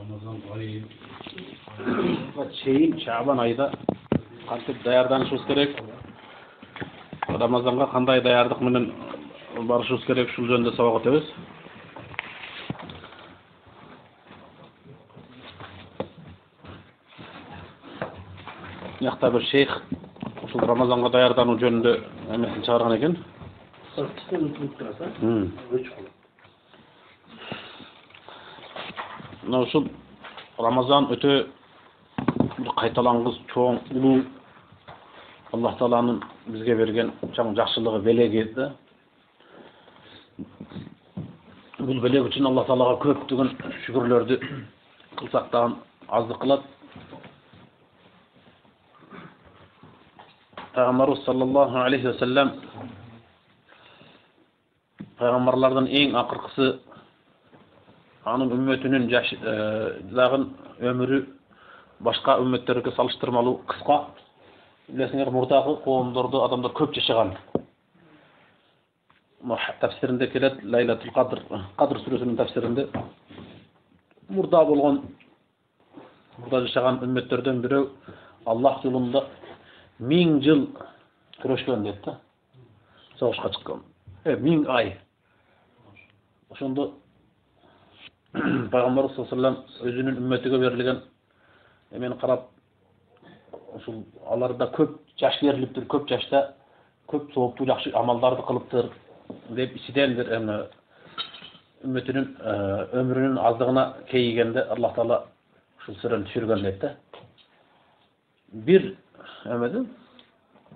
Ramazan ayı чейин Шабан айда кантип даярданышыбыз керек? Рамазанга кандай даярдык менен барышыбыз керек? Ушул жөнүндө сабак өтөбүз. Якта бир шейх ушул Рамазанга даярдануу жөнүндө эмесин чыгарган экен. Ушул Рамазан өтө кайталангыс чоң улуу Аллах Тааланын бизге берген чоң жакшылыгы, белеги да. Бул белег үчүн Аллах Таалага көптөгөн шүгүрлөрдү кылсак дагы аздык кылат. Пайгамбарыбыз саллаллаху алейхи ва саллям пайгамбарлардан эң акыркысы анын үммөтүнүн дагы өмүрү башка үммөттөргө салыштырмалуу кыска. Билесиңер, мурдагы коомдордо адамдар көп жашаган. Тafsirinde келет Лайлатул Кадр, Кадр сүрөсүнүн tafsirinde мурда болгон, мурда жашаган үммөттөрдөн бирөө Аллах жолунда 1000 жыл күрөшкөн дейт да. Согушка чыккан. 1000 ай. Ошондо Пайгамбар саллаллаху алейхи ва саллям өзүнүн үммөтүгө берилген эмени карап, ушул аларда көп жаш берилиптир, көп жашта көп сооптуу жакшы амалдарды кылыптыр деп ичиден бир үммөтүнүн өмүрүнүн аздыгына кейигенде Аллах Таала ушул сүрөнү түшүргөн дейт да. Бир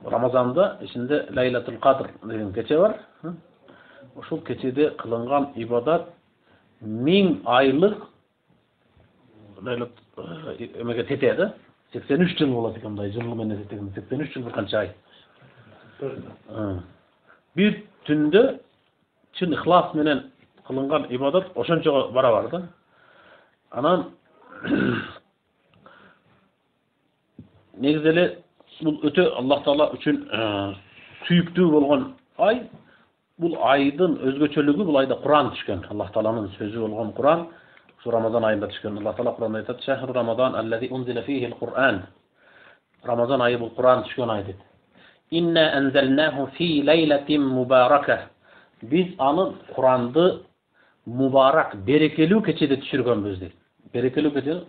Рамазанда ичинде Лайлатул Кадр деген кече бар. Ушул кечеде кылынган ибадат 1000 айлык эмеге тетеді. 83 жыл болот экен, мындай жылы менен тетегенде 83 жыл бир канча ай. Бир түндө чын ихлас менен кылынган ибадат ошончого барабар да. Анан негизи эле бул өтө Аллах Таала үчүн сүйүктүү болгон ай. Бул айдын өзгөчөлүгү, бул айда Куран түшкөн. Аллах Тааланын сөзү болгон Куран şu Ramazan ayında çıkan. Allah Teala Kur'an'da ayet: "Şehru Ramazan ellezî unzile fîhi'l Kur'an." Ramazan ayı bu Kur'an çıkan aydır. "İnna enzelnâhu fî leyletin mübârekeh." Biz anı Kur'an'da mübarek, berekeli keçede düşürgönbüz deydi. Berekeli keçe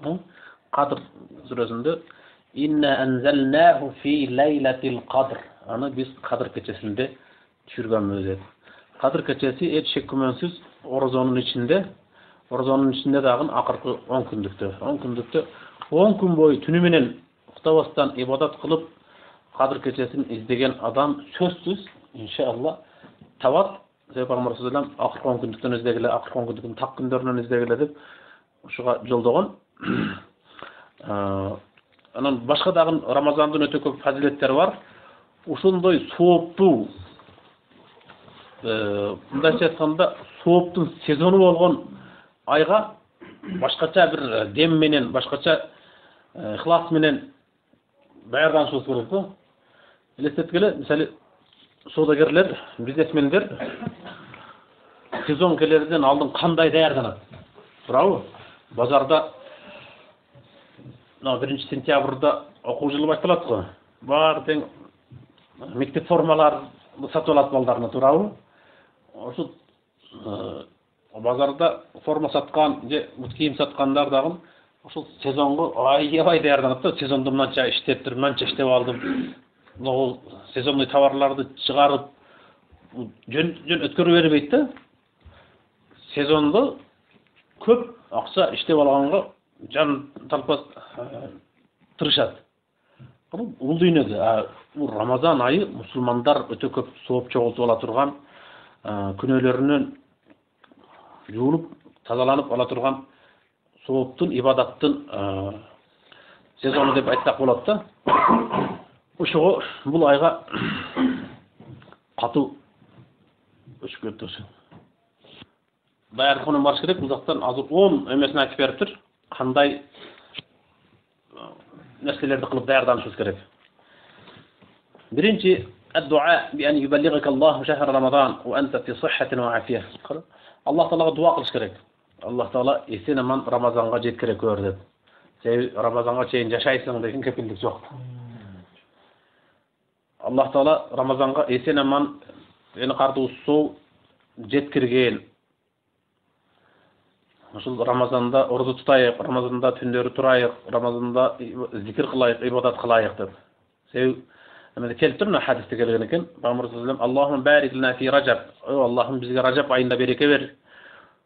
Kadr suresinde "İnna enzelnâhu fî leyletil Kadr." Anı biz Kadr keçesinde düşürgönbüz deydi. Kadr keçesi et şekkumensüz Orazonun içinde. Orazonun içinde dagın akırkı 10 күндүктө. 10 күндүктө 10 күн бою түнү менен уктабастан ибадат кылып Кадр кечесин издеген адам сөзсүз иншалла табат. Пайгамбар саллаллаху алейхи ва саллям акыркы 10 күндүктөн издегиле, акыркы 10 күндүктүн так күндөрүнөн издегиле деп ушуга жолдогон. Анан башка дагы Рамазандын өтө көп фазилеттери бар. Ушундой сооптуу мындайча айтканда сооптун сезону болгон айга башкача бир дем менен, башкача ихлас менен даярданышыбыз керек да. Элестеткиле, мисалы соодагерлер, бизнесмендер сезон келерден алдын кандай даярданат? Туурабы? Базарда 1 сентябрда окуу жылы башталат го. Бар тең мектеп формалары сатып алат балдарына, туурабы? Ошо базарда форма саткан же кийим саткандар дагы ошол сезонго аябай даярданат да. Сезондо мынча иштептир, мынча иштеп алдым. Могул сезонный товарларды чыгарып жөн өткөрө бербейт да. Сезондо көп акча иштеп алганга жан талпас тырышат. Бул дүйнөгө бул Рамазан айы мусулмандар өтө көп сооп чогултуп ала турган, күнөөлөрүнөн жуулуп, тазаланып ала турган сооптун, ибадаттын сезону деп айтсак болот да. Ошого бул айга катуу өчүп кетти ошо. Даярдык барыш керек. Бул жактан азыр 10 эмесин айтып бериптир. Кандай нерселерди кылып даярданышыбыз керек. Биринчи الدعاء بأن يبلغك الله شهر رمضان وأنت في صحة وعافية. Allah Teala'ga dua kılış gerek. Allah Taala esen aman Ramazanга жеткире көр деп. Себеби Рамазанга чейин жашайсың деген кепилдик жок. Allah Taala Ramazanга esen aman eni картуу суу жеткирген. Ошол Рамазанда орду тутайык, Рамазанда түндөрү турайык, Рамазанда зикир кылайык, ибадат кылайык деп. Себеби Әмәле келіп тұр, хадисте келген екен. Пайғамбар саллаллаху алейхи ва саллям, Аллахум барик лана фи Рajab. Аллахым бізге Рajab айында береке бер.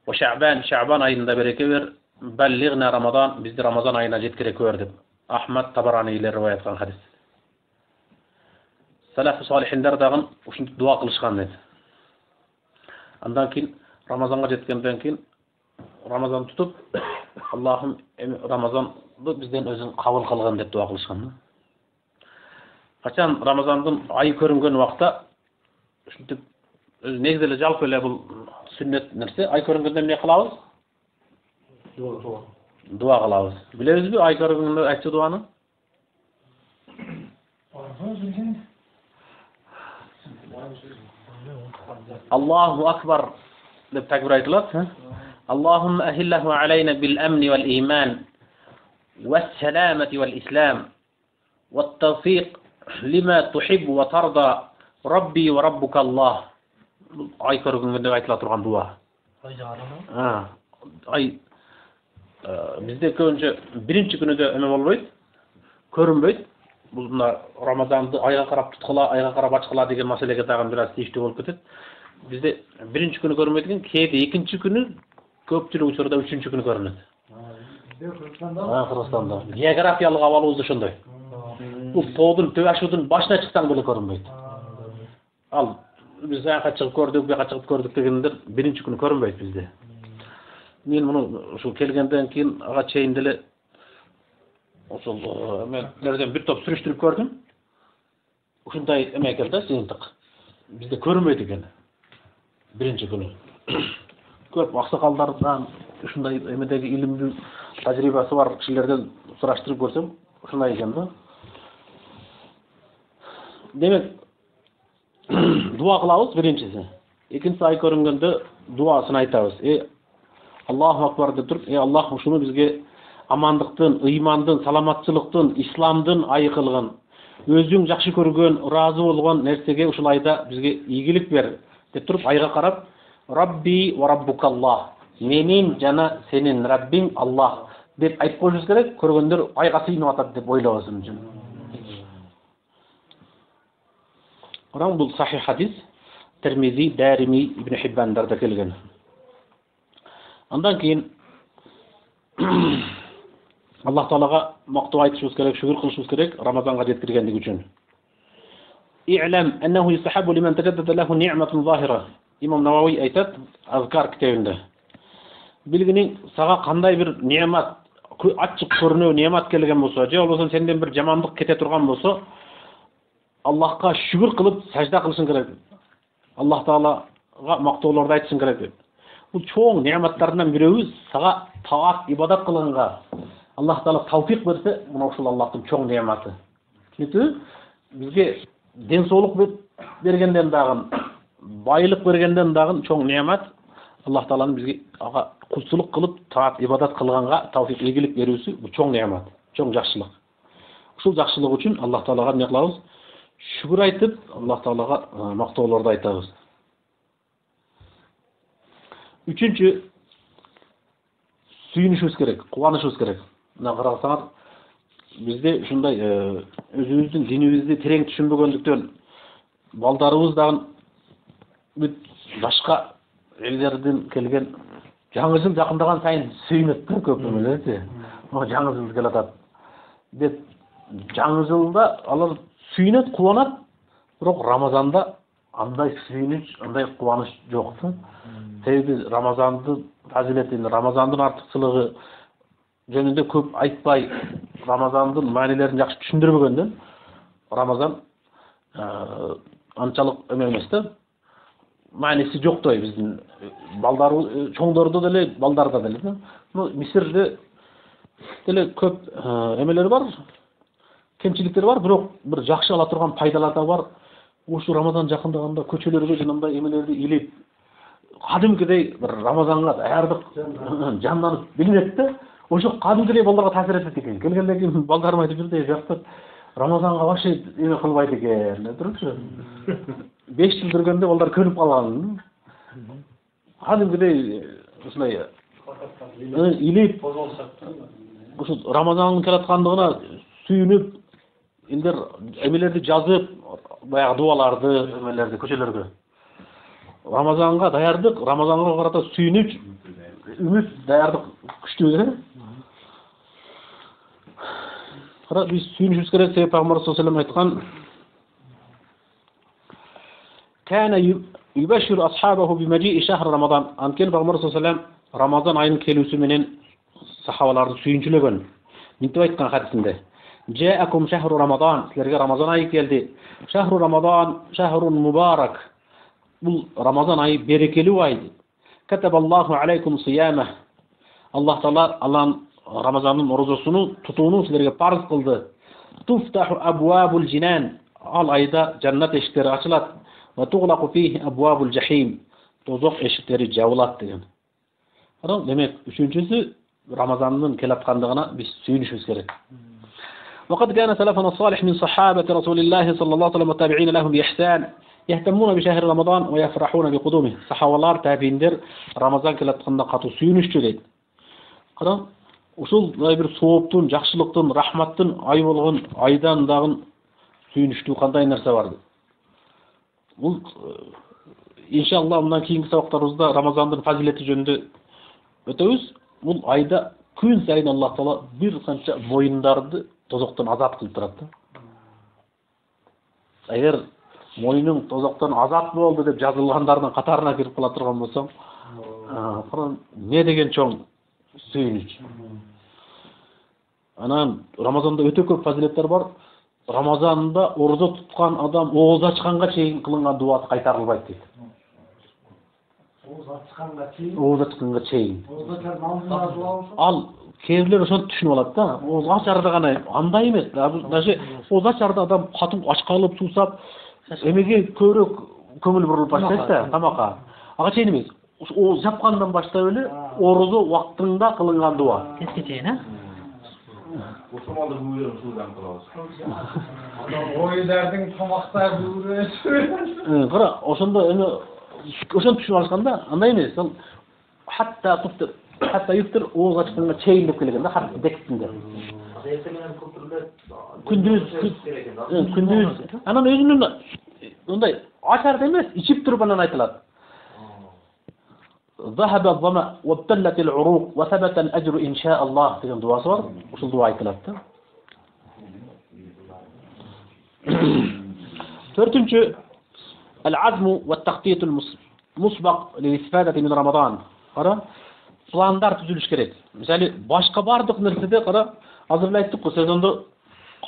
Ва Шаъбан айында береке бер. Баллигна Рамазан, бізді Рамазан айына жеткіре көр деп. Ахмад Табаранилер риwayat кылган хадис. Салаф салихиндар дагы ушинтип дуа кылышкан дейт. Андан кийин Рамазанга жеткенден кийин Рамазан тутуп, Аллахым Рамазанды бизден өзүң кабыл кылгын деп дуа кылышкан. Качан Рамазандын айы көрүнгөн убакта ушинтип негизи эле жалпы эле бул сүннет нерсе. Ай көрүнгөндө эмне кылабыз? Дуа кылабыз. Билебизби ай көрүнгөндө айтчу дуаны? Аллаху акбар деп такбир айтылат. Аллахумма ахиллаху алейна бил амни вал иман вас-саламати вал ислам ват-тавфиq lima tuhibbu wa tarda Rabbi wa rabbuka Allah. Ай көргөнгөндө айтыла турган дуа. Ай бизде көбүнчө биринчи күнүдө эме болбойт, көрүнбөйт. Бул мына Рамазанды айга карап туткула, айга карап ачкыла деген маселеге дагы бир аз тийиштүү болуп кетет. Бизде биринчи күнү көрүнбөйт экен, кээде экинчи күнү, көпчүлүк учурда үчүнчү күнү көрүнөт. Кыргызстанда. Географиялык абалыбыз ошондой. Бул тоодун төбашудун башына чыксаң деле көрүнбөйт. Ал биз аяка чыгып көрдүк, бияка чыгып көрдүк дегендер биринчи күнү көрүнбөйт бизде. Мен муну ушул келгенден кийин ага чейин деле ошол эмелерден бир топ сүрүштүрүп көрдүм. Ушундай эме экен да, жыйынтык. Бизде көрүнбөйт экен. Биринчи күнү. Көп аксакалдардан ушундай эмедеги илимдүү тажрыйбасы бар кишилерден сураштырып көрсөм, ушундай экен да. Демек, дуа кылабыз биринчиси. Экинчиси ай көрүнгөндө дуасын айтабыз. Аллаху акбар деп туруп, Аллах ушуну бизге амандыктын, ыймандын, саламатчылыктын, исламдын айы кылгын. Өзүң жакшы көргөн, ыраазы болгон нерсеге ушул айда бизге ийгилик бер деп туруп, айга карап, Rabbi ва Rabbukallah. Менин жана сенин Раббиң Аллах деп айтып коюшубуз керек. Көргөндөр айга сыйынып атат деп ойлобосун үчүн. Бул сахих хадис, Термизи, Дарими, Ибн Хиббандарда келген. Андан кийин Аллах Таалага мактоо айтышыбыз керек, шүгүр кылышыбыз керек Рамазанга жеткиргендиги үчүн. I'lam annahu yustahabbu liman tajaddada lahu ni'matun zahira. Имам Навауи айтат Азкар китебинде. Билгини сага кандай бир немат, ачык көрүнүү немат келген болсо, же болбосо сенден бир жамандык кете турган болсо, Аллахка шүгүр кылып сажда кылышың керек. Аллах Таалага мактоолорду айтышың керек. Бул чоң нематтардан бирөөбүз, сага таат, ибадат кылганга Аллах Таала тавфик берсе, мына ушул Аллахтын чоң нематы. Түнүктүү? Бизге ден соолук бергенден дагы, байлык бергенден дагы чоң немат Аллах Тааланын бизге ага кулчулук кылып, таат, ибадат кылганга тавфик, ийгилик берүүсү бул чоң немат, чоң жакшылык. Ушул жакшылык үчүн Аллах Таалага эмне кылабыз? Шүгүр айтып, Аллах Таалага мактоолорду айтабыз. Үчүнчү, сүйүнүшүбүз керек, кубанышыбыз керек. Мына карасаңар, бизде ушундай өзүбүздүн динибизди терең түшүнбөгөндүктөн балдарыбыз дагы бүт башка элдерден келген жаңы жыл жакындаган сайын сүйүнөт да көп эмелерчи. Жаңы жыл келатат деп жаңы жылда алар сүйүнөт, кубанат, бирок Рамазанда андай сүйүнүч, андай кубаныч жок да. Себеби Рамазандын фазилетин, Рамазандын артыкчылыгы жөнүндө көп айтпай, Рамазандын маанилерин жакшы түшүндүрбөгөндөн Рамазан анчалык эме эмес да. Мааниси жоктой биздин балдар, чоңдордо деле, балдарда деле да. Мисирде деле көп эмелер бар, кемчиликтер бар, бирок бир жакшы ала турган пайдалар да бар. Ушу Рамазан жакындаганда көчөлөргө жанагындай эмелерди илип, кадимкидей bir Рамазанга даярдык жанданып билинет да, ошо кадимкидей балдарга таасир этет экен. Келгенден кийин балдарым айтып жүрдү, жакта Рамазанга вообще эме кылбайт экен деп турчу. 5 жыл жүргөндө балдар көнүп калган. Кадимкидей ушундай илип ушу Рамазандын келаткандыгына сүйүнүп, элдер эмелерди жазып, баягы дуаларды, эмелерди көчөлөргө. Рамазанга даярдык, Рамазанга карата сүйүнүч, үмүт, даярдык күчтүү да. Кара биз сүйүнүшүбүз керек, себеби Пайгамбар саллаллаху алейхи ва саллям айткан: "Кана юбаширу асхабаху бимажи'i шахр Рамазан." Анткени Пайгамбар саллаллаху алейхи ва саллям Рамазан айынын келүүсү менен сахабаларды сүйүнчүлөгөн. Мынтип айткан хадисинде: "Жаакум шахру Рамазан." Силерге Рамазан айы келди. Шахру Рамазан шахрун мубарак. Бул Рамазан айы берекелүү ай. Катабаллаху алейкум сияма. Аллах Таала Аллахын Рамазандын орозосуну тутууну силерге парыз кылды. Туфтаху абвабул джинан. Ал айда жаннат эшиктери ачылат. Ва туглaqu фихи абвабул жахим. Тозок эшиктери жабылат деген. Демек, үчүнчүсү Рамазандын келаткандыгына биз сүйүнүшүбүз керек. وقد كان سلفنا الصالح من صحابة رسول الله صلى الله عليه وسلم والتابعين لهم بإحسان يهتمون بشهر رمضان ويفرحون بقدومه. Сахабалар, табииндер Рамазан келатканда катуу сүйүнүштү дейт. Кара, ушул бир сооптун, жакшылыктын, рахматтын ай болгон айдан дагы сүйүнүштүү кандай нерсе бар? Бул иншалла мындан кийинки сабактарыбызда Рамазандын фазилети жөнүндө өтөбүз. Бул айда күн сайын Аллах Таала бир канча моюндарды тозоктон азат кылып турат да. Эгер моюнуң тозоктон азат болду деп жазылгандардын катарына кирип кала турган болсоң, не деген чоң сүйүнүч. Анан Рамазанда өтө көп фазилеттер бар. Рамазанда орозо туткан адам ооз ачканга чейин кылынган дуасы кайтарылбайт дейт. Ооз ачканга чейин. Ал кейбирлер ошонтип түшүнүп алат да. Ооз ачарда гана андай эмес. Даже ооз ачарда адам катуу ачкалып, суусап, эмеге көбүрөөк көңүл бурулуп баштайт да, тамакка. Ага чейин эмес. Ооз жапкандан баштап эле орозо убактында кылынган дуа. Кеске чейин, а? Ошомалды бүгүрөм суудан кылабыз. Оюлардын тамактар бүгүрөсү. Кара, ошондо эме ошонтип түшүнүп алышкан да, андай эмес. Ал hatta yuftır ооз ачканга чейин деп келген да, хат текстинде. Күндүз. Анан өзүнүн мындай ачарда эмес, ичип туруп анан айтылат. ذهب الظمأ وابتلت العروق وثبت الأجر إن شاء الله деген дуасы бар. Ушул дуа айтылат да. Төртүнчү العزم والتخطيط المسبق للاستفادة من رمضان. Кара, пландар түзүлүш керек. Мисалы, башка бардык нерседе кара, азыр эле айттык го, сезондо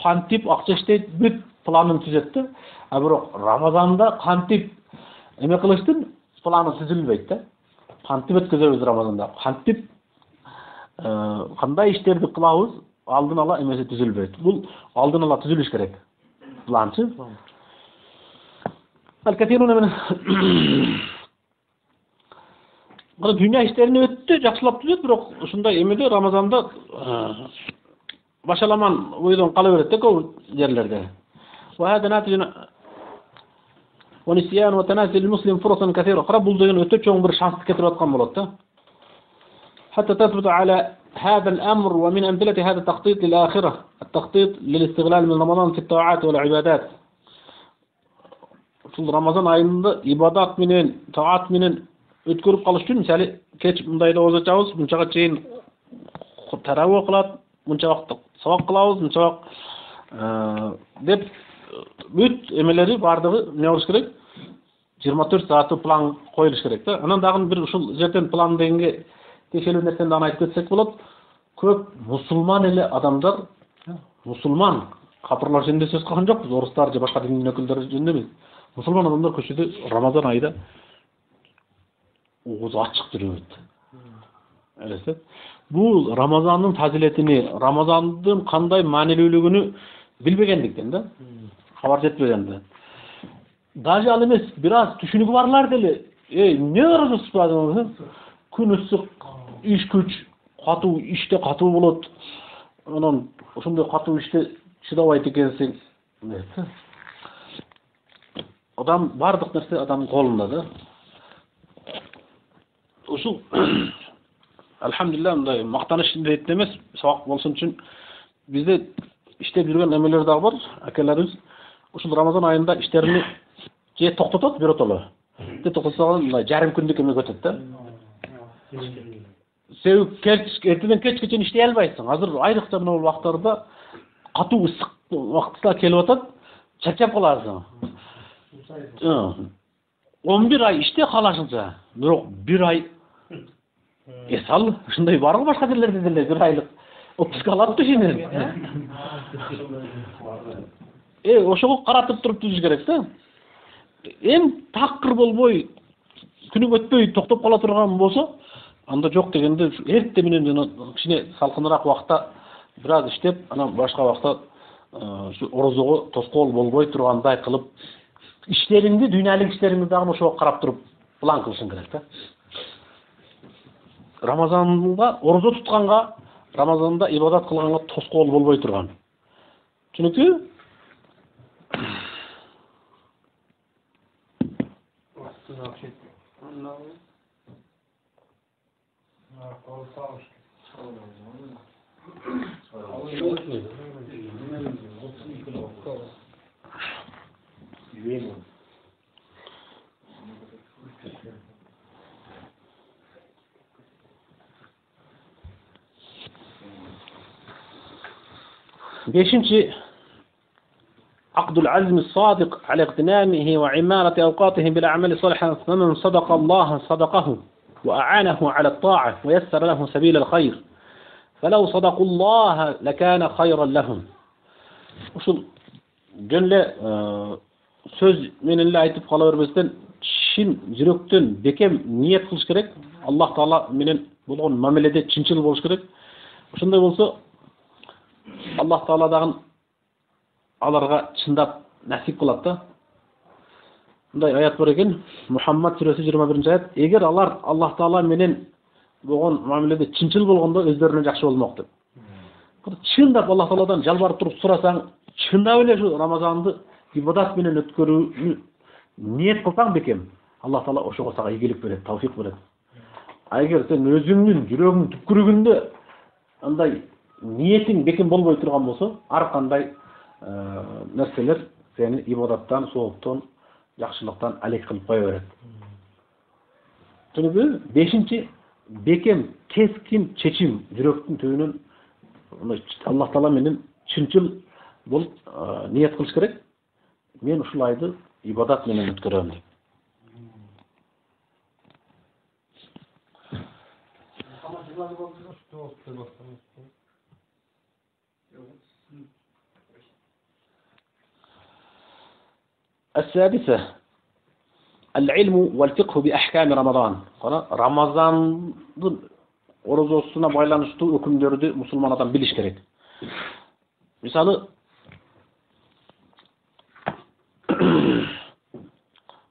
кантип акча иштейт, бүт планын түзөт да. А бирок Рамазанда кантип эме кылыштын планы түзүлбөйт да. Кантип өткөзөбүз Рамазанда? Кантип кандай иштерди кылабыз? Алдын ала эмеси түзүлбөйт. Бул алдын ала түзүлүш керек. Планчы. Al-kathirun min dünya işlerini öttü, жақсылап түзөт, бирок ушундай эмеде Рамазанда башаламан ойдон кала берет да көп жерлерде. وهذا ناتج ونسيان وتناسي المسلم فرصا كثيرة. Кара, бул деген өтө чоң бир шансты кетирип аткан болот да. حتى تثبت على هذا الأمر ومن أمثلة هذا التخطيط للآخرة التخطيط للاستغلال من رمضان في الطاعات والعبادات. Ушул Рамазан айында ибадат менен, таат менен өткөрүп калыш үчүн, мисалы, кеч мындайда ооз ачабыз, мынчага чейин тарабы окулат, мынча вакыт сабак кылабыз, мынча вакыт деп бүт эмелери бардыгы эмне болуш керек? 24 сааттуу план коюлуш керек да. Анан дагы бир ушул жерден план дегенге текелүү нерсени дагы айтып кетсек болот. Көп мусулман эле адамдар, мусулман капырлар жөнүндө сөз кылган жокпуз, орустар же башка дин өкүлдөрү жөнүндө эмес. Мусулман адамдар көчөдө Рамазан айда ооз ачык жүрөт. Элестет. Бул Рамазандын фазилетини, Рамазандын кандай маанилүүлүгүнү билбегендиктен да, кабар жетпегенде. Даже ал эмес, бир аз түшүнүгү барлар деле Ne arası sıpadыңız? Күн ысык, iş güç, katı işte katı болот. Ondan ошондой katı işte чыдабайт экенсиң. Адам бардык нерсе адамдын колунда да. Ушул Alhamdulillah мындай мактаныш ретинде эмес, сабак болсун үчүн бизде иштеп жүргөн эмелер дагы бар, акелерибиз. Ушул Рамазан айында иштерини же токтотот, биротоло. Токтотсо мындай жарым күндүк эме өтөт да. Сен эртеден кечке чейин иштей албайсың. Азыр айрыкча мына бул вакыттарда катуу ысык вакытта келип атат, чарчап каласың. 11 ай иште калашынча. Бирок 1 ай эсал, ушундай барбы башка жерлерде деле 1 айлык отпуска алат түшүнөм. Ошого каратып туруп түзүш керек да. Эм такыр болбой, күнүм өтпөй токтоп кала турган болсо, анда жок дегенде эрте менен жана кичине салкыныраак убакта бир аз иштеп, анан башка убакта ушу орозого тоскоол болбой тургандай кылып, иштериңди, дүйнөлүк иштериңди дагы ошого карап туруп план кылышың керек да. Рамазанда орозо тутканга, Рамазанда ибадат кылганга тоскоол болбой турган. Түшүнүктүбү? Beşinci, akdul azmi sadık ala iqtinamihi ve imarati avqatihi bil a'mali salihan faman sadaqa Allah sadaqahu ve a'anahu ala ta'a ve yassara lahu sabilal hayr. Felaw sadaqullaha lekana hayran lahum. Uşul gönle söz menenle aytıp kala bermesden şin жүрөктөн бекем ниет кылыш керек. Аллах Таала менен болгон мамиледе чынчыл болуш керек. Ошондой болсо Аллах Таала дагы аларга чындап насип кылат да. Мындай аят бар экен, Мухаммад сүрөсү 21-аят. Эгер алар Аллах Таала менен болгон мамиледе чынчыл болгондо өздөрүнө жакшы болмок деп. Чындап Аллах Тааладан жалбарып туруп сурасаң, чындап эле шу Рамазанды ибадат менен өткөрүүнү ниет кылсаң бекем, Аллах Таала ошого сага ийгилик берет, тавфик берет. А эгер сен өзүңдүн жүрөгүң түпкүрүгүндө андай ниетиң бекем болбой турган болсо, ар кандай нерселер сени ибадаттан, сооптон, жакшылыктан алек кылып кое берет. Түнүбү 5-чи бекем кескин чечим жүрөктүн түбүнөн Аллах Таала менен чынчыл болуп ниет кылыш керек. Мен ушул айды ибадат менен өткөрөм деп. السادسة العلم والفقه بأحكام رمضان. Рамазандын орозосуна байланыштуу өкүмдөрдү мусулман адам билиш керек. Мисалы,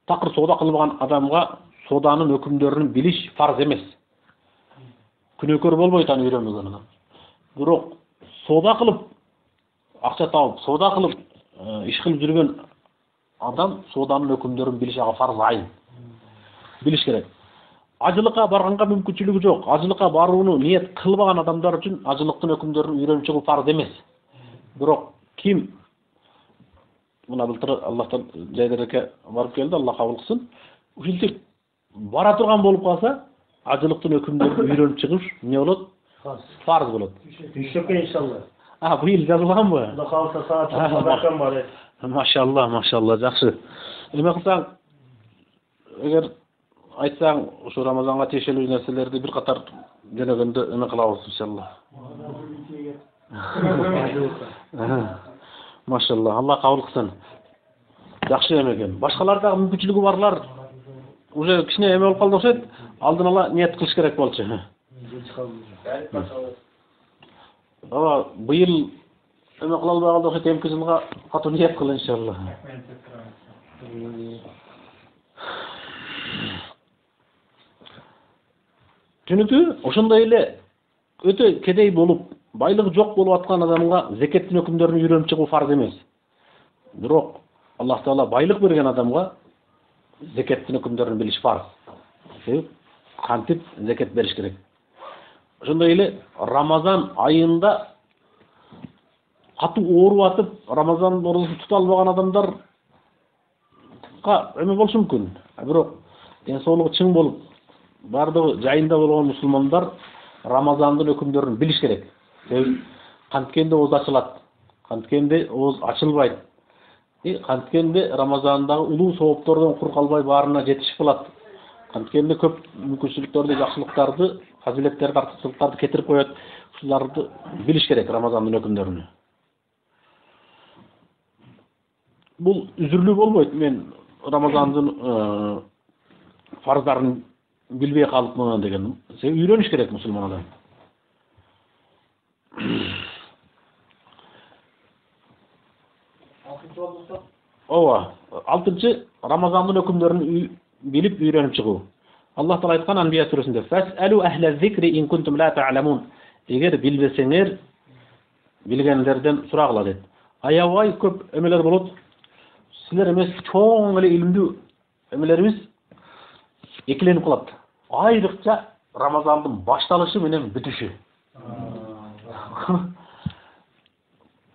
такыр соода кылбаган адамга сооданын өкүмдөрүн билиш фарз эмес. Күнөөкөр болбойт аны үйрөнбөгөн адам. Бирок соода кылып, акча табып, соода кылып, иш кылып жүргөн адам сооданын өкүмдөрүн билиш ага фарз айын. Билиш керек. Ажылыкка барганга мүмкүнчүлүгү жок. Ажылыкка барууну ниет кылбаган адамдар үчүн ажылыктын өкүмдөрүн үйрөнүп чыгуу фарз эмес. Бирок ким мына былтыр Аллахтан жайдаракка барып келди, Аллах кабыл кылсын. Ушинтип бара турган болуп калса, ажылыктын өкүмдөрүн үйрөнүп чыгыш эмне болот? Фарз болот. Düşecek inşallah. Быйыл жазылганбы? Da kalsa saat bakkan var. Машалла, жакшы. Эме кылсаң, эгер айтсаң, ушу Рамазанга тиешелүү нерселерди бир катар жөнөгөндө эме кылабыз иншалла. Машалла, Аллах кабыл кылсын. Жакшы эме экен. Башкалар дагы мүмкүнчүлүгү барлар уже кичине эме болуп калды окшойт. Алдын ала ниет кылыш керек болчу. Быйыл эме кыла албай калды окшойт, эмки жылга катуу ниет кыл иншалла. Түнүкү ошондой эле өтө кедей болуп, байлыгы жок болуп аткан адамга зекеттин өкүмдөрүн үйрөнүп чыгуу фарз эмес. Бирок Аллах Таала байлык берген адамга зекеттин өкүмдөрүн билиш фарз. Кантип зекет бериш керек. Ошондой эле Рамазан айында катуу ооруп атып, Рамазан орозусун тута албаган адамдарга эме болушу мүмкүн. Бирок ден соолугу чың болуп, бардыгы жайында болгон мусулмандар Рамазандын өкүмдөрүн билиш керек. Канткенде ооз ачылат, канткенде ооз ачылбайт. Канткенде Рамазандагы улуу сооптордон кур калбай баарына жетишип калат. Канткенде көп мүмкүнчүлүктөрдү, жакшылыктарды, фазилеттерди, артыкчылыктарды кетирип коет. Ушуларды билиш керек Рамазандын өкүмдөрүн. Бул үзүрлүү болбойт. Мен Рамазандын фарздарын билбей калыпмын деген. Үйрөнүш керек мусулман адам. Ооба. 6-чы Рамазандын өкүмдөрүн билип үйрөнүп чыгуу. Аллах Таала айткан Анбия сүрөсүндө: "Фас'алу ахла зикри ин кунтум ла та'ламун." Эгер билбесеңер, билгендерден сурагыла дейт. Аябай көп эмелер болот. Силер эмес, чоң эле илимдүү эмелерибиз экиленип калат. Айрыкча Рамазандын башталышы менен бүтүшү.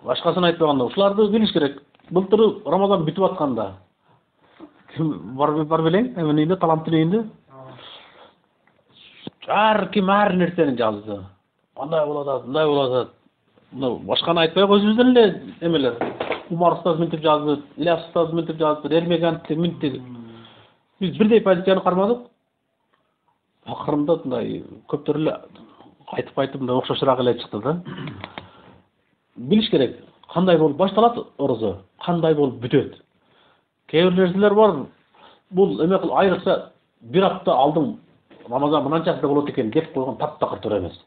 Башкасын айтпаганда, ушуларды билиш керек. Былтыр Рамазан бүтүп атканда ким бар белең? Эменде таланттын үйүндө. Ар ким ар нерсени жазды. Андай болот, мындай болот. Башканы айтпай койсуздар эле эмелер. Умар устаз мынтип жазды, Ильяс устаз мынтип жазды, Эрмеган мынтип. Биз бирдей позицияны кармадык. Акырында мындай көптөр эле айтып мындай окшошураак эле чыкты да. Билиш керек. Кандай болуп башталат орозо, кандай болуп бүтөт. Кээ бир нерселер бар. Бул эме кыл айрыкча бир апта алдың Рамазан мынанчасында болот экен деп койгон таптакыр туура эмес.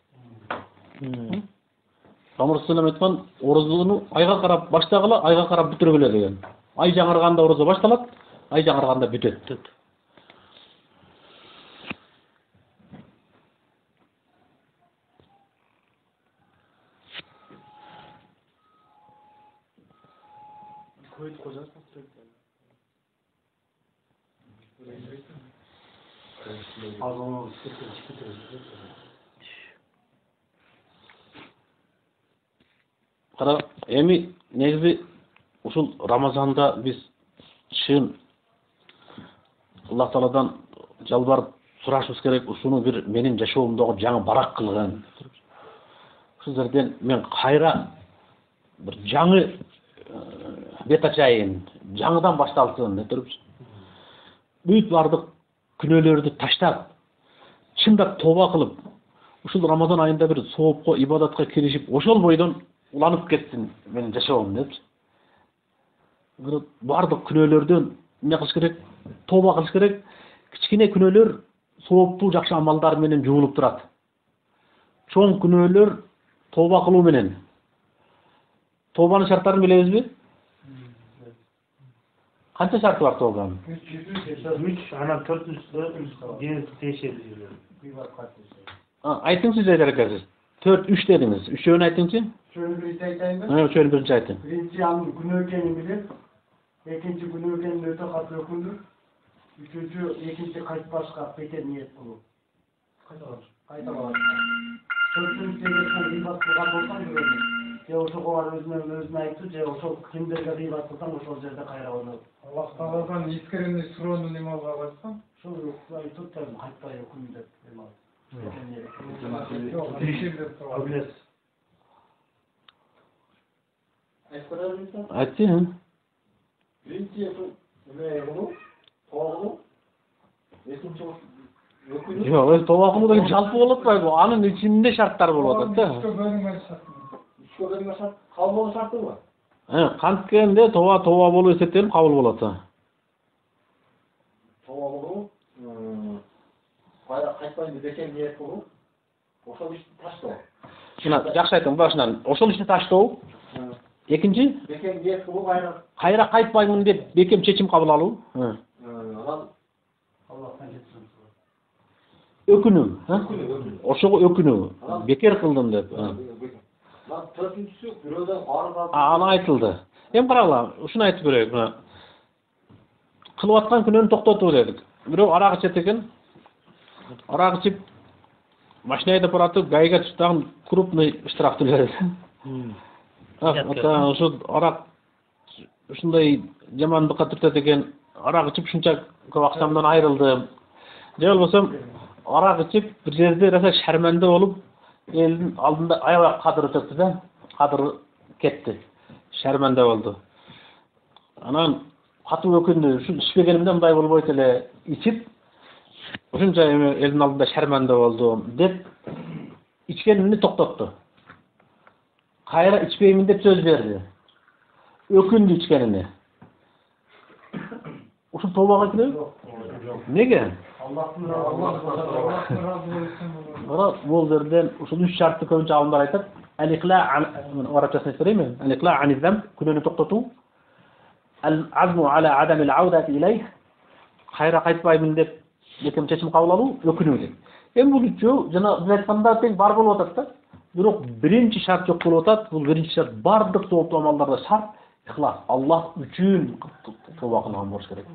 Пейгамбер саллаллаху айткан, орозону айга карап баштагыла, айга карап бүтүргүлө деген. Ай жаңырганда орозо башталат, ай жаңырганда бүтөт. Кара, эми негизи ушул Рамазанда биз чын Аллах Тааладан жалбарып сурашыбыз керек. Ушуну бир менин жашоомдогу жаңы барак кылган. Ушул жерден мен кайра бир жаңы бет ачайын, жаңыдан башталсын деп туруп. Бүт бардык күнөөлөрдү таштап, чындап тоба кылып, ушул Рамазан айында бир соопко, ибадатка киришип, ошол бойдон уланып кетсин менин жашоом деп. Бардык күнөөлөрдөн эмне кылыш керек? Тоба кылыш керек. Кичкене күнөөлөр сооптуу жакшы амалдар менен жуулуп турат. Чоң күнөөлөр тоба кылуу менен. Тобанын шарттарын билебизби? Канча шарты бар тобанын? 3, анан 4-үчүсү ден тиешелүү жерлер. Айтыңызчы жайдаракасыз. 4, 3 дедиңиз. Үчөөнү айтыңызчы. Üçüncü birisi aytayınız. Үчөөнү биринчи айтың. Birinci anın günü ögeni bilir. İkinci günü ögeni öte katı ökündür. Üçüncü, ikinci kayıt başka beter niyet kulu. Kayıta var. Dördüncü devletten ribat kılgan olsan bir öyle. Ya o soğuvar özüne ayıptı, ya o soğuk kimlerge ribat kılsan o soğuk yerde kayra olur. Allah Taala'dan iskirinde suronu nimaga koysan? Şu ayı tutarım, hatta ökümde. Yok, değişir de sorun. Айтсың. Birinci ne bunu? Oğlu. İkinci ökünü. Жок, тоба кылуу деген жалпы болот атпайбы? Анын ичинде шарттар болуп атат да. Üçte bölünme şart. Üçte bölünme şart. Kabul болуу şartı mı? Канткенде тоба болуп эсептелип кабыл болот. Toba болуу. Кайра кайтпайын деген ниет болуу. Ошол ишти таштоо. Мына жакшы айттың башынан. Ошол ишти таштоо. Экинчи, Бекем ниет болуу кайра кайтпаймын деп бекем чечим кабыл алуу. Аллахтан кетсин. Өкүнүм, ошого өкүнүм. Бекер кылдым деп. Төртүнчүсү бирөөдөн арга Аны айтылды. Эми карагыла, ушуну айтып берейик. Мына кылып аткан күнөөнү токтотуу дедик. Бирөө арак ичет экен. Арак ичип машина айдап баратып, гайга түшүп дагы крупный штраф төлөдү. Ошо арак ушундай жамандыкка түртөт экен. Арак ичип ушунча көп акчамдан айрылдым. Же болбосо арак ичип бир жерде раса шарманда болуп, элдин алдында аябай кадыр өтөптү да, кадыр кетти. Шарманда болду. Анан катуу өкүндү. Ушул ичпегенимде мындай болбойт эле. Ичип ушунча эме элдин алдында шарманда болду деп ичкенини токтотту. Кайра ичпеймин деп сөз берди. Өкүндү ичкенине. Ушул тобага киреби? Неге? Аллахтын Бул жерден ушул 3 шартты көбүнчө алымдар айтат. Ал-иqla' арабчасын айтайынбы? Al-iqla' an az-zamb, күнөөнү токтотуу. Al-azmu ala adam al-audati ilayh, кайра кайтпаймын деп бекем чечим кабыл алуу, өкүнүү деп. Эми бул үчөө жана биз айтканда тең бар болуп атат да. Бирок биринчи шарт жок болуп атат. Бул биринчи шарт бардык сооптуу амалдарда шарт ихлас. Аллах үчүн тооба кылган болуш керек.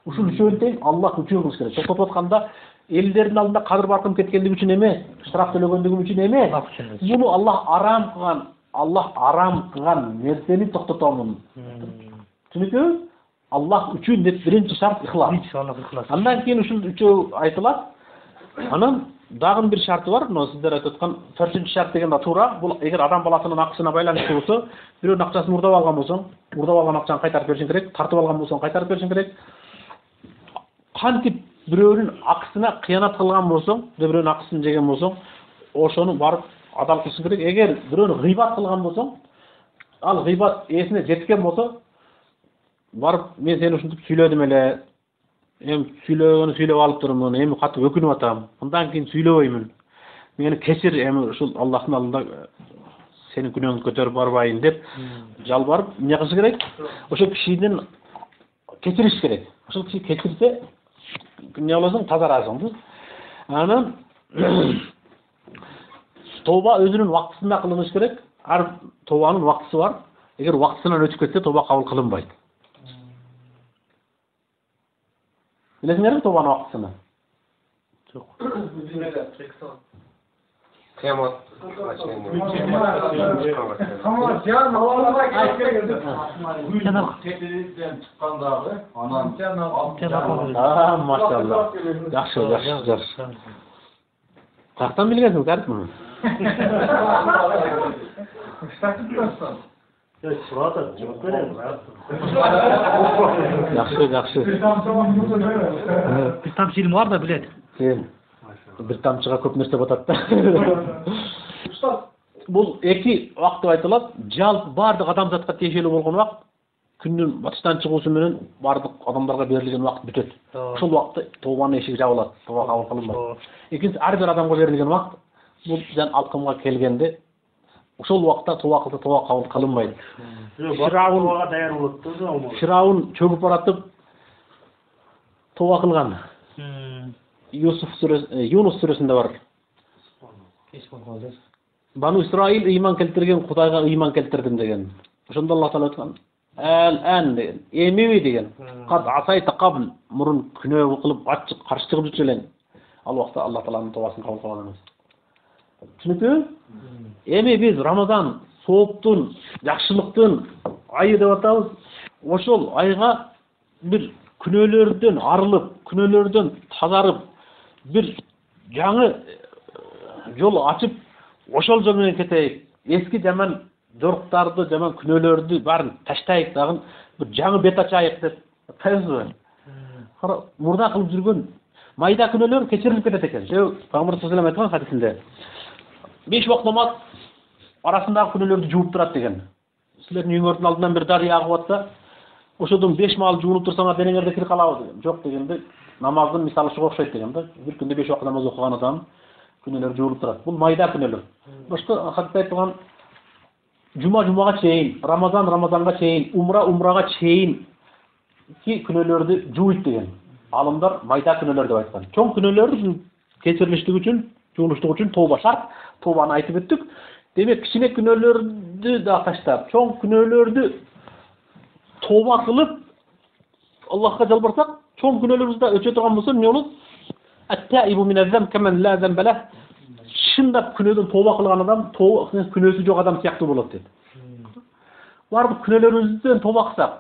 Ушул үчөөнү тең Аллах үчүн кылыш керек. Токтотуп атканда элдердин алдында кадыр баркым кеткендиги үчүн эмес, штраф төлөгөндүгүм үчүн эмес. Буну Аллах арам кылган нерсени токтотомун. Түнүкпү? Аллах үчүн деп биринчи шарт ихлас. Андан кийин ушул үчөө айтылат. Анан дагы бир шарты бар. Мына сиздер айтып аткан 4-шарт деген да туура. Бул эгер адам баласынын акчасына байланыштуу болсо, бирөөнүн акчасын урдап алган болсоң, урдап алган акчаны кайтарып беришиң керек, тартып алган болсоң кайтарып беришиң керек. Кантип бирөөнүн акчасына кыянат кылган болсоң, бирөөнүн акчасын жеген болсоң, ошону барып адал кылышың керек. Эгер бирөөнү гыйбат кылган болсоң, ал гыйбат эсине жеткен болсо, барып мен сени ушинтип сүйлөдүм эле. Эми сүйлөп алып турмун. Эми катып өкүнүп атам. Мындан кийин сүйлөбөймүн. Мени кечир, эми ушул Аллахтын алдында сенин күнөөңдү көтөрүп барбайын деп жалбарып, эмне кылыш керек? Ошо кишиден кечириш керек. Ошол киши кечирсе, эмне болосуң, тазарасың. Анан тооба өзүнүн вактысында кылыныш керек. Ар тообанын вактысы бар. Эгер вактысынан өтүп кетсе, тооба кабыл кылынбайт. Билесиңерби тообанын вактысына? Жок. Кыямат. Кетиден чыккандагы анан Машалла. Жакшы. Каяктан билгенсиң, Карп муну? Жакшы. Бир тамчы илим бар да билет. Бир тамчыга көп нерсе батат да. Бул эки вакыт деп айтылат. Жалпы бардык адамзатка тиешелүү болгон вакыт күндүн батыштан чыгуусу менен бардык адамдарга берилген вакыт бүтөт. Ошол вакытта тообанын эшиги жабылат, тооба кабыл кылынбайт. Экинчи ар бир адамга берилген вакыт бул жан алкымга келгенде ошол вакытта тооба кылса тооба кабыл кылынбайт. Фирауга даяр болот да. Фираун чөгүп баратып тооба кылган. Юнус сүрөсүндө бар. Бану Исраил ыйман келтирген Кудайга ыйман келтирдим деген. Ошондо Аллах Таала айткан: "Ал-ан" деген. Эмеби деген. Кад асайта кабл, мурун күнөө кылып ачык каршы чыгып жүрчү элең. Ал вакытта Аллах Тааланын тообасын кабыл кылган эмес. Түшүнүкпү? Эми биз Рамазан сооптун, жакшылыктын айы деп атабыз. Ошол айга бир күнөөлөрдөн арылып, күнөөлөрдөн тазарып, бир жаңы жол ачып, ошол жол менен кетейик. Эски жаман жоруктарды, жаман күнөөлөрдү баарын таштайык, дагы бир жаңы бет ачайык деп атабызбы? Мурда кылып жүргөн майда күнөөлөр кечирилип кетет экен. Пайгамбар саллаллаху алейхи айткан хадисинде 5 вакыт намаз арасындагы күнөөлөрдү жууп турат деген. Силердин үйүңөрдүн алдынан бир дарыя агып атса, ошодон 5 маал жуунуп турсаңар денеңерде кир калабы деген. Жок дегенде намаздын мисалы ушуга окшойт деген да. Бир күндө 5 вакыт намаз окуган адам күнөөлөр жуулуп турат. Бул майда күнөөлөр. Башка хадисте айтылган жумага чейин, рамазанга чейин, умрага чейин ки күнөөлөрдү жууйт деген. Алымдар майда күнөөлөр деп айткан. Чоң күнөөлөр Keçirilişlik üçün, juguluşluk üçün tövbe şart. Tövbany aytyp ötdük. Demek kiçine günöөлөрдү da taştap, çoң günöөлөрдү tövbe kılıp Allah'a jalbarsak, çoң günöөлөрübüz da öçe turgan bolsa ne bolot? At-taibu minez-zem kemen la zembeleh. Şındap günöödөн tövbe kılgan adam, günөөsü jok adam siyaktуу bolot dedi. Barbuk günöөлөрübüzdөн tövbe kılsak,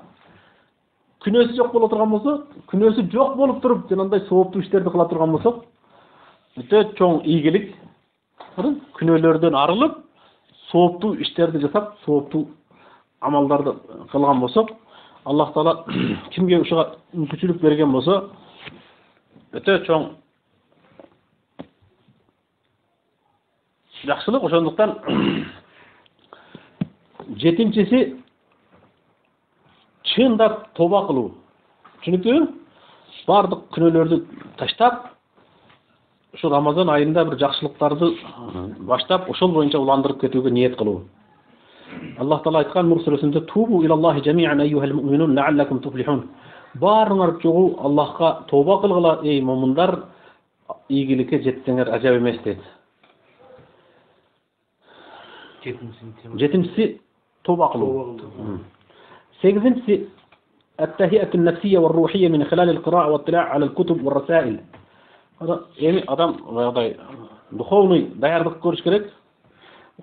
günөөsü jok боло турган болсо, günөөсü жок болуп туруп, жанагындай сооптуу иштерди кыла турган болсок, өтө чоң ийгилик. Günöөлөрдөн арылып, сооптуу иштерди жасап, сооптуу амалдарды кылган болсок, Аллах Таала кимге ушуга мүмкүнчүлүк берген болсо, өтө чоң жакшылык. Ошондуктан жетинчиси чындап тоба кылуу. Түшүнүктүүбү? Бардык күнөөлөрдү таштап, şu Ramazan ayında bir жақшылықтарды баштап, ошол боюнча уландырып кетүүгө ниет кылуу. Аллах Таала айткан Нур сүрөсүндө: "Тубу илаллахи жамиан айюхал муъминун лааллакум туфлихун." Баарыңар чогуу Аллахка тоба кылгыла, ey мумундар, ийгиликке жетсеңер ажап эмес дейт. Жетинчиси тоба кылуу. Сегизинчиси التهيئة النفسية والروحية من خلال القراءة والاطلاع على الكتب والرسائل. Эми адам мындай духовный даярдык көрүш керек.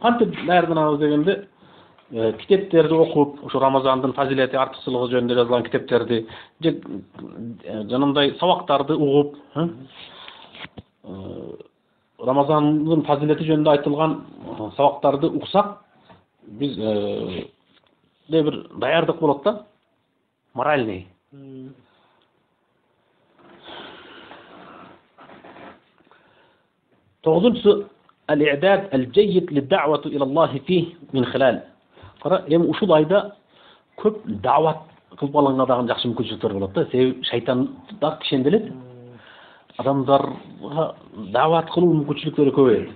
Кантип даярданабыз дегенде, китептерди окуп, ошо Рамазандын фазилети, артыкчылыгы жөнүндө жазылган китептерди, же жанагындай сабактарды угуп, Рамазандын фазилети жөнүндө айтылган сабактарды уксак, биз бир даярдык болот да, моральный. Тогузунчусу al-i'dad al-jayyid lid-da'wati ila Allah fihi min khilal. Кара, эми ушул айда көп дават кылып алганга дагы жакшы мүмкүнчүлүктөр болот да. Себеби шайтан да кишенделет. Адамдарга дават кылуу мүмкүнчүлүктөрү көбөйөт.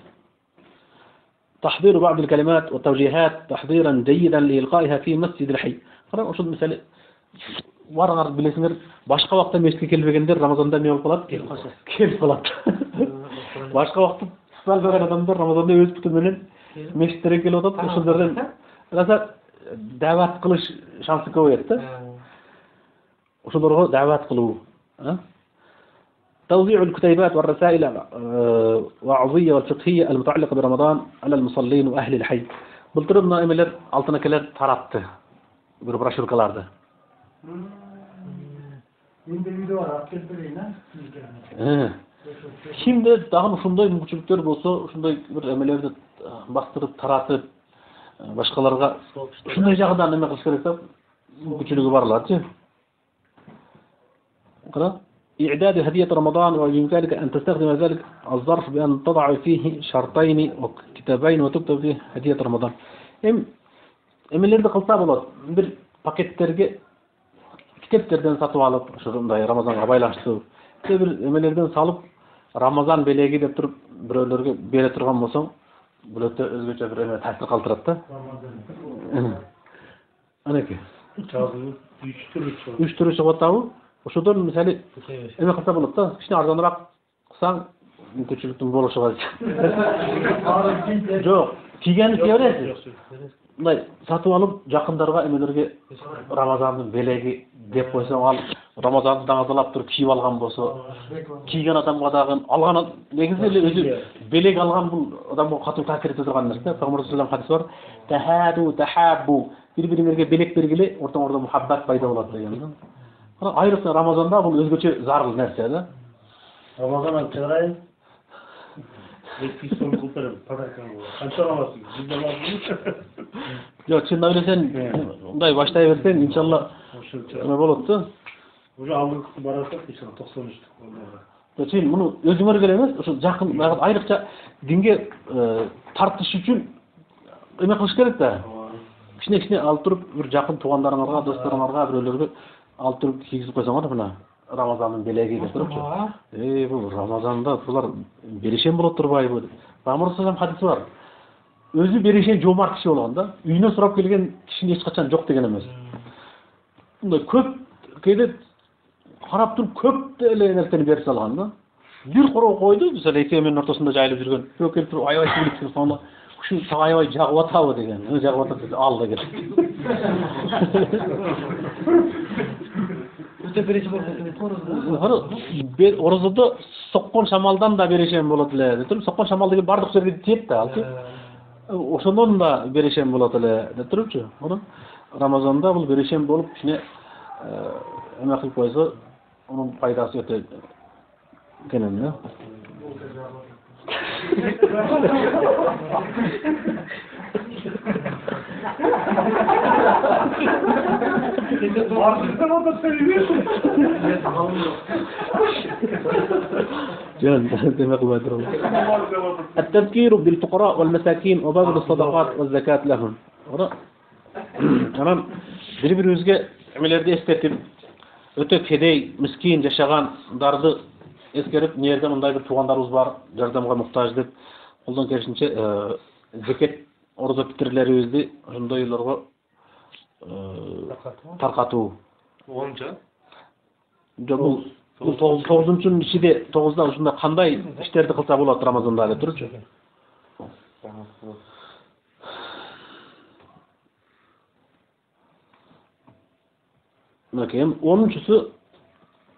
تحضير بعض الكلمات والتوجيهات تحضيرا جيدا لإلقائها في مسجد الحي. Кара, ошол мисалы барыңар билесиңер, башка вакытта мешитке келбегендер Рамазанда эмне болуп калат? Келип калат. Башка вакытта сал берген адамдар Рамазанда өз бүтү менен мешиттерге келип атат. Ошолордон раса дават кылыш шансы көбөйөт да. Ошолорго дават кылуу. توزيع الكتيبات والرسائل وعظية والفقهية المتعلقة برمضان على المصلين وأهل الحي. Былтырымна эмелер алтынакелер таратты. Бир брошюркаларды. Менде видео бар, алып келип берейин, Kimde dagы ушундай мүмкүнчүлүктөр болсо, ушундай бир эмелерди бастырып, таратып, башкаларга ушундай жагынан эме кылыш керек деп мүмкүнчүлүгү барларчы. Кара, إعداد هدية رمضان وبإمكانك أن تستخدم ذلك الظرف بأن تضع فيه شرطين وكتابين وتكتب فيه هدية رمضان. Эмелерди кылса болот. Бир пакеттерге китептерден сатып алып, ушундай Рамазанга байланыштуу бир эмелерден салып, Рамазан белеги деп туруп бирөөлөргө бере турган болсоң, бул өтө өзгөчө бир эме таасир калтырат да. Анеке. Үч түрү чыгып атабы? Ошодон мисалы эме кылса болот да, кичине арзаныраак кылсаң мүмкүнчүлүктүн болушуга. Жок, кийгени кие бересиз. Мындай сатып алып, жакындарга эмелерге Рамазандын белеги деп койсоң, ал Рамазанды даңазалап туруп кийип алган болсо, кийген адамга дагы алган негизи эле өзү белег алган бул адамга катуу таасир эте турган нерсе. Пайгамбар саллаллаху алейхи вассалам тахаду тахаббу, бири-бириңерге белек бергиле, ортоңордо мухаббат пайда болот деген. Айрыкча Рамазанда бул өзгөчө зарыл нерсе да. Рамазандан чыгарайын. Эки сом култарып, паракан. Канча аламсың? Жок, чындап элесең, мындай баштай берсең, иншалла эме болот да. Уже алдыңкы барасак, иншалла 93 Чын, муну өзүңөргө эле эмес, ошо жакын айрыкча динге тартыш үчүн эме кылыш керек да. Кичине алып туруп, бир жакын туугандарыңарга, досторуңарга, бирөөлөргө алып туруп кийгизип койсоңор мына Рамазандын белеги деп турупчу. Бул Рамазанда булар беришен болот турбайбы? Пайгамбар саллаллаху алейхи вассалам хадиси бар. Өзү беришен жомарт киши болгон да. Үйүнө сурап келген кишинин эч качан жок деген эмес. Мындай көп кээде карап туруп көп эле нерсени берип салган да. bir koroo koydu, mesela ekmeğin ortasında jayılıp жүрген. Бирөө келип туруп аябай сүйүлүп туруп sonra ушул так аябай жагып атабы деген. Жагып атат деп ал да келди. Өтө беречи болот. Орозодо соккон шамалдан да берешем болот эле деп туруп, соккон шамал деген бардык жерге тиет да, алчы. Ошондон да берешем болот эле деп турупчу. Мына Рамазанда бул берешем болуп кичине эме кылып койсо, онун пайдасы өтө кенен да. التذكير بالفقراء والمساكين وبذل الصدقات والزكاة لهم. Анан бири-бирибизге эмелерди эскертип, өтө кедей, мискин жашагандарды эскерип, нерде мындай бир туугандарыбыз бар, жардамга муктаж деп, колдон келишинче зекет орозо питирлерибизди ошондойлорго таркатуу. 10-нча? Бул 9-нчунун ичинде 9да ушундай кандай иштерди кылса болот Рамазанда деп турчу. Мынакей 10-нчусу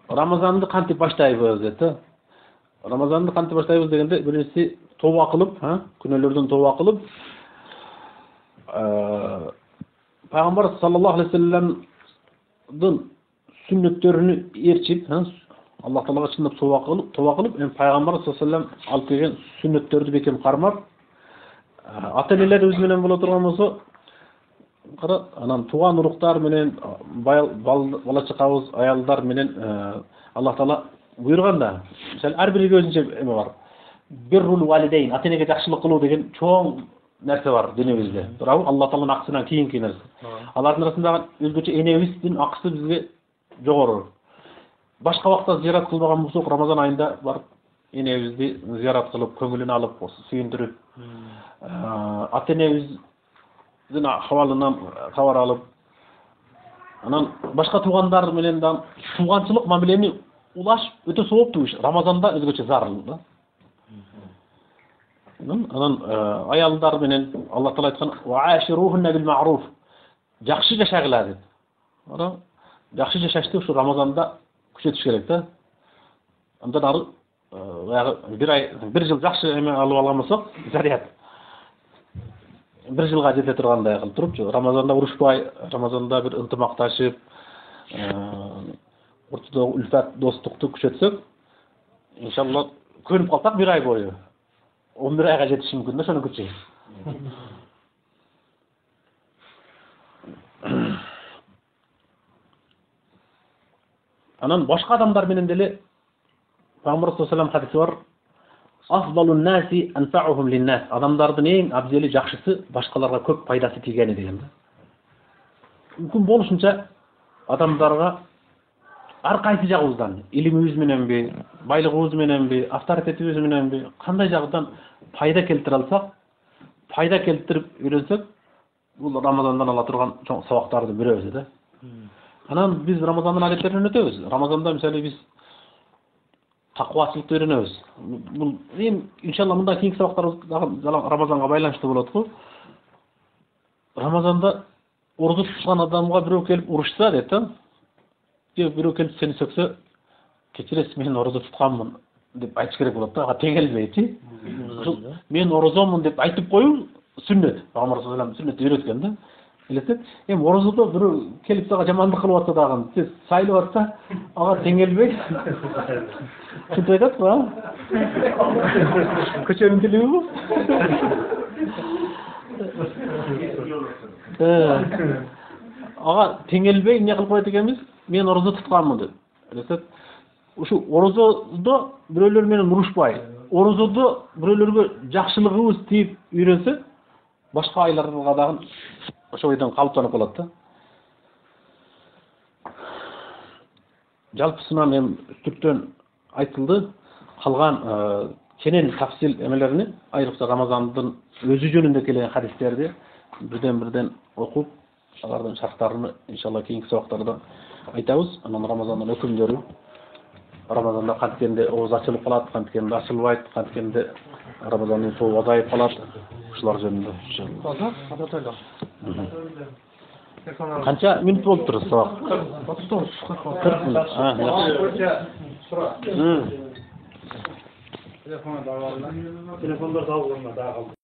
Рамазанды кантип баштайбыз деп. Рамазанды кантип баштайбыз дегенде, биринчиси тооба кылып, күнөөлөрдөн тооба кылып, Пайгамбар саллаллаху алейхи вассаламдын сүннөттөрүнү ээрчип, Аллах Таалага чындап тооба кылып, Пайгамбар саллаллаху алейхи вассалам алып келген сүннөттөрдү бекем кармап, ата-энелерибиз менен боло турган болсо, анан тууган уруктар менен, бала чакабыз, аялдар менен Аллах Таала буйрганда, мисалы ар бириге өзүнчө эме бар. Биррул валидейн, ата-энеге жакшылык кылуу деген чоң нерсе бар динибизде. Туурабы? Аллах Тааланын акысынан кийинки нерсе. Алардын арасында өзгөчө энебиздин акысы бизге жогору. Башка убакта зиярат кылбаган болсок, Рамазан айында барып энебизди зиярат кылып, көңүлүн алып, сүйүндүрүп, ата-энебиздин ахвалынан кабар алып, анан башка туугандар менен да тууганчылык мамилени улаш өтө сооптуу иш. Рамазанда өзгөчө зарыл да. Анан аялдар менен Аллах Таала айткан: "Ва аширухунна бил ма'руф." Жакшы жашагыла деп. Ана жакшы жашашты ушу Рамазанда күчөтүш керек да. Андан ары бир жыл жакшы эме алып алган болсок, заряд. Бир жылга жете тургандай кылып турупчу. Рамазанда урушпай, Рамазанда бир ынтымакташып, ортодогу үлфат, достукту күчөтсөк, иншалла көнүп калсак бир ай бою 11 айга жетиши мүмкүн да, ошону күчөйт. Анан башка адамдар менен деле Пайгамбар саллаллаху алейхи хадиси бар. Афдалун наси анфаухум линнас. Адамдардын эң абзели, жакшысы башкаларга көп пайдасы тийгени деген да. Мүмкүн болушунча адамдарга ар кайсы жагыбыздан, илимибиз мененби, байлыгыбыз мененби, авторитетибиз мененби, кандай жагдан пайда келтире алсак, пайда келтирип үйрөнсөк, бул Рамазандан ала турган чоң сабактарды бирөөбүз да. Анан биз Рамазандын адеттерин өтөбүз. Рамазанда мисалы биз таквачылыкты үйрөнөбүз. Бул иншалла мындан кийинки сабактарыбыз Рамазанга байланыштуу болот го. Рамазанда орозо туткан адамга бирөө келип урушса дейт да. Бирөө келип сени сөксө, кечиресиз, мен орозо тутканмын деп айтыш керек болот да. Ага теңелбейти. Мен орозомун деп айтып коюу сүннөт. Пайгамбар саллаллаху алейхи вассалам сүннөттү үйрөткөн да. Элестет. Орозодо бирөө келип сага жамандык кылып атса дагы, сиз сайлап атса, ага теңелбей. Шундай айтат го. Көчөнүн тили бу. Ага теңелбей эмне кылып коет экенбиз? Мен орозо тутканмын деп. Элестет. Ушу орозодо бирөөлөр менен урушпай, орозодо бирөөлөргө жакшылыгыбыз тийип үйрөнсөк, башка айларга дагы ошо бойдон калыптанып калат да. Жалпысынан үстүртөн айтылды. Калган кенен тафсил эмелерини, айрыкча Рамазандын өзү жөнүндө келген хадистерди бирден окуп, алардын шарттарын иншалла кийинки сабактарда айтабыз. Анан Рамазандын өкүмдөрү, Ramazanda kantkende oğuz açılıp kalat, kantkende açılbayt, kantkende Ramazanın soğuğu azayıp kalat. Uşular jönünde inşallah. Kança minut bolup turur sabak? 40 minut. Ha, Ko'cha sura. Hı. Telefona da var. Telefonda da algınlar daha kaldı.